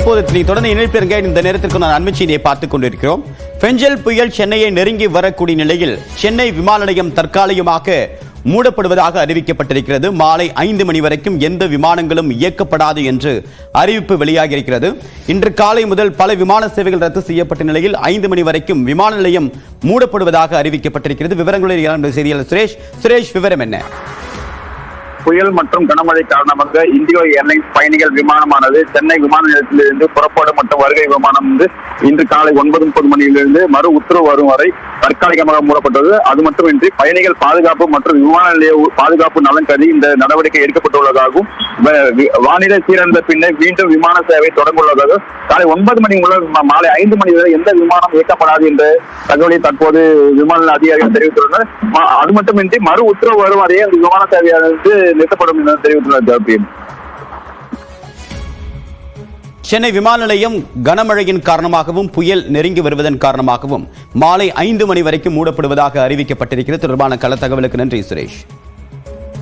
தற்போது தொடர்ந்து இணைப்பிருங்க. இந்த நேரத்திற்கு நான் அண்மை செய்தியை பார்த்துக் கொண்டிருக்கிறோம். பெஞ்சல் புயல் சென்னையை நெருங்கி வரக்கூடிய நிலையில் சென்னை விமான நிலையம் தற்காலிகமாக மூடப்படுவதாக அறிவிக்கப்பட்டிருக்கிறது. மாலை 5 மணி வரைக்கும் எந்த விமானங்களும் இயக்கப்படாது என்று அறிவிப்பு வெளியாகியிருக்கிறது. இன்று காலை முதல் பல விமான சேவைகள் ரத்து செய்யப்பட்ட நிலையில் 5 மணி வரைக்கும் விமான நிலையம் மூடப்படுவதாக அறிவிக்கப்பட்டிருக்கிறது. விவரங்களில் செய்தியாளர் சுரேஷ், விவரம் என்ன? புயல் மற்றும் கனமழை காரணமாக இந்தியோ ஏர்லைன்ஸ் பயணிகள் விமானமானது சென்னை விமான நிலையத்திலிருந்து புறப்பாடு மற்றும் வருகை விமானம் இன்று காலை 9:30 மணியிலிருந்து மறு உத்தரவு வரும் வரை தற்காலிகமாக மூடப்பட்டது. அது மட்டுமின்றி பயணிகள் பாதுகாப்பு மற்றும் விமான நிலைய பாதுகாப்பு நலன் கருதி இந்த நடவடிக்கை எடுக்கப்பட்டுள்ளதாகவும் வானிலை சீரழிந்த பின்னர் மீண்டும் விமான சேவை தொடங்க உள்ளதாக காலை 9 மணி முதல் மாலை 5 மணி வரை எந்த விமானம் இயக்கப்படாது என்ற தகவலை தற்போது விமான நிலைய அதிகாரிகள் தெரிவித்துள்ளனர். அது மட்டுமின்றி மறு உத்தரவு வரும் வரையே அந்த விமான சேவையானது நிறுத்தப்படும் என தெரிவித்துள்ளனர். சென்னை விமான நிலையம் கனமழையின் காரணமாகவும் புயல் நெருங்கி வருவதன் காரணமாகவும் மாலை 5 மணி வரைக்கும் மூடப்படுவதாக அறிவிக்கப்பட்டிருக்கிறது. தொடர்பான கள தகவலுக்கு நன்றி சுரேஷ்.